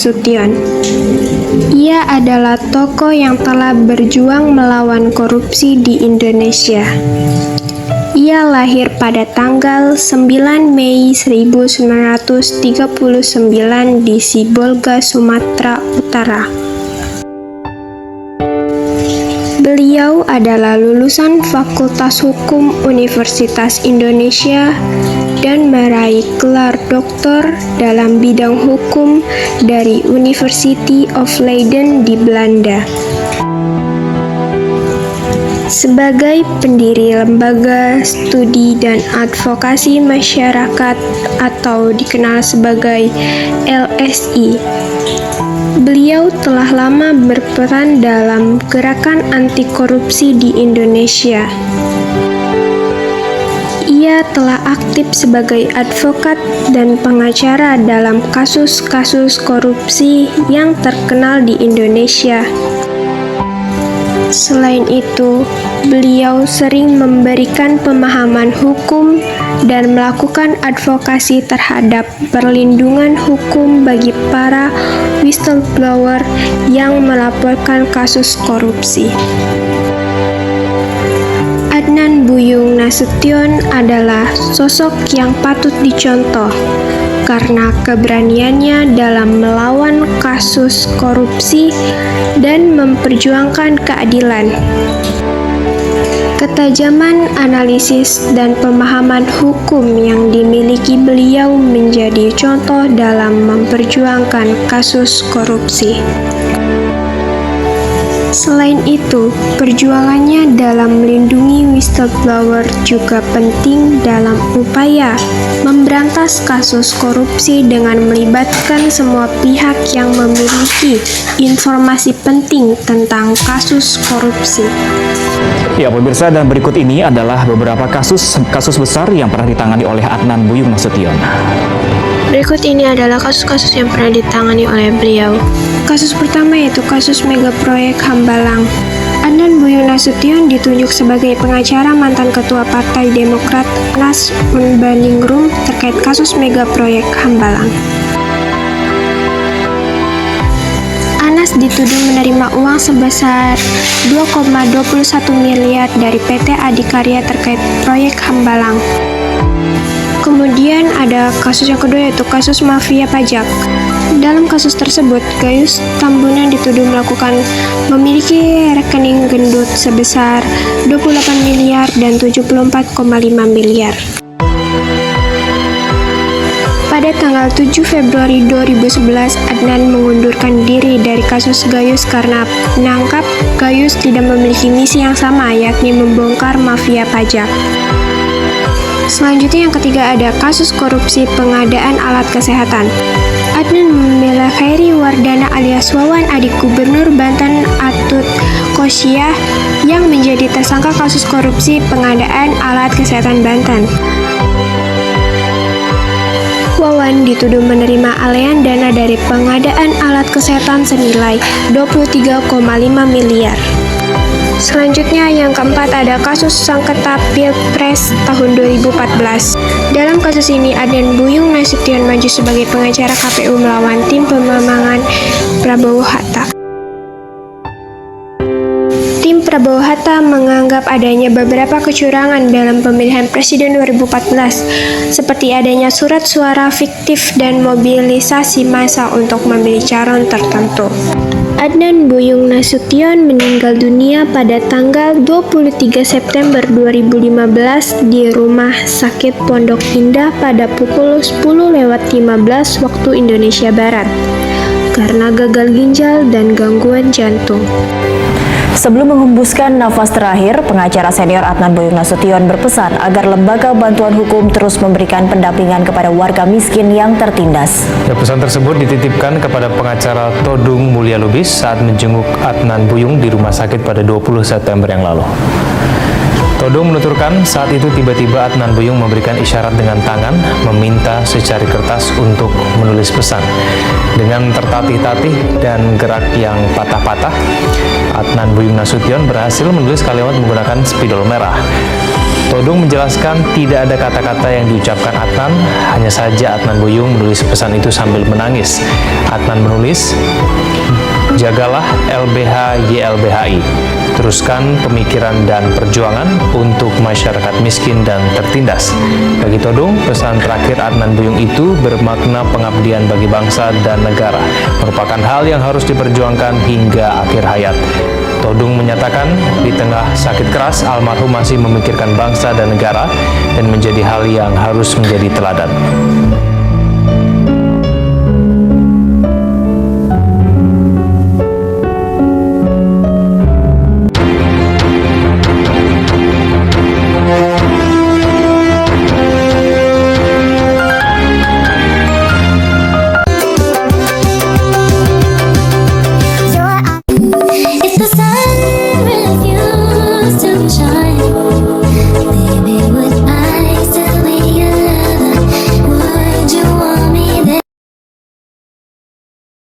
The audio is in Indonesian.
Nasution. Ia adalah tokoh yang telah berjuang melawan korupsi di Indonesia. Ia lahir pada tanggal 9 Mei 1939 di Sibolga, Sumatera Utara. Beliau adalah lulusan Fakultas Hukum Universitas Indonesia dan meraih gelar doktor dalam bidang hukum dari University of Leiden di Belanda. Sebagai pendiri Lembaga Studi dan Advokasi Masyarakat atau dikenal sebagai LSI, beliau telah lama berperan dalam gerakan anti korupsi di Indonesia. Ia telah aktif sebagai advokat dan pengacara dalam kasus-kasus korupsi yang terkenal di Indonesia. Selain itu, beliau sering memberikan pemahaman hukum dan melakukan advokasi terhadap perlindungan hukum bagi para whistleblower yang melaporkan kasus korupsi. Adnan Buyung Nasution adalah sosok yang patut dicontoh karena keberaniannya dalam melawan kasus korupsi dan memperjuangkan keadilan. Ketajaman analisis dan pemahaman hukum yang dimiliki beliau menjadi contoh dalam memperjuangkan kasus korupsi. Selain itu, perjuangannya dalam melindungi whistleblower juga penting dalam upaya memberantas kasus korupsi dengan melibatkan semua pihak yang memiliki informasi penting tentang kasus korupsi. Ya, pemirsa, dan berikut ini adalah beberapa kasus besar yang pernah ditangani oleh Adnan Buyung Nasution. Berikut ini adalah kasus-kasus yang pernah ditangani oleh beliau. Kasus pertama yaitu kasus mega proyek Hambalang. Adnan Buyung Nasution ditunjuk sebagai pengacara mantan Ketua Partai Demokrat Anas Urbaningrum terkait kasus mega proyek Hambalang. Anas dituduh menerima uang sebesar 2,21 miliar dari PT Adikarya terkait proyek Hambalang. Kemudian ada kasus yang kedua yaitu kasus mafia pajak. Dalam kasus tersebut, Gayus Tambunan dituduh memiliki rekening gendut sebesar 28 miliar dan 74,5 miliar. Pada tanggal 7 Februari 2011, Adnan mengundurkan diri dari kasus Gayus karena menangkap Gayus tidak memiliki misi yang sama, yakni membongkar mafia pajak. Selanjutnya yang ketiga ada kasus korupsi pengadaan alat kesehatan. Adnan membela Khairi Wardana alias Wawan, adik Gubernur Banten Atut Khosyah yang menjadi tersangka kasus korupsi pengadaan alat kesehatan Banten. Wawan dituduh menerima aliran dana dari pengadaan alat kesehatan senilai 23,5 miliar. Selanjutnya yang keempat ada kasus sengketa Pilpres tahun 2014. Dalam kasus ini Adnan Buyung Nasution maju sebagai pengacara KPU melawan tim pemenangan Prabowo Hatta. Tim Prabowo Hatta menganggap adanya beberapa kecurangan dalam pemilihan presiden 2014, seperti adanya surat suara fiktif dan mobilisasi massa untuk memilih calon tertentu. Adnan Buyung Nasution meninggal dunia pada tanggal 23 September 2015 di Rumah Sakit Pondok Indah pada pukul 10.15 waktu Indonesia Barat karena gagal ginjal dan gangguan jantung. Sebelum menghembuskan nafas terakhir, pengacara senior Adnan Buyung Nasution berpesan agar lembaga bantuan hukum terus memberikan pendampingan kepada warga miskin yang tertindas. Ya, pesan tersebut dititipkan kepada pengacara Todung Mulya Lubis saat menjenguk Adnan Buyung di rumah sakit pada 20 September yang lalu. Todung menuturkan saat itu tiba-tiba Adnan Buyung memberikan isyarat dengan tangan meminta secari kertas untuk menulis pesan. Dengan tertatih-tatih dan gerak yang patah-patah, Adnan Buyung Nasution berhasil menulis kalimat menggunakan spidol merah. Todung menjelaskan tidak ada kata-kata yang diucapkan Adnan, hanya saja Adnan Buyung menulis pesan itu sambil menangis. Adnan menulis, "Jagalah LBH YLBHI, teruskan pemikiran dan perjuangan untuk masyarakat miskin dan tertindas." Bagi Todung, pesan terakhir Adnan Buyung itu bermakna pengabdian bagi bangsa dan negara, merupakan hal yang harus diperjuangkan hingga akhir hayat. Todung menyatakan di tengah sakit keras, almarhum masih memikirkan bangsa dan negara dan menjadi hal yang harus menjadi teladan.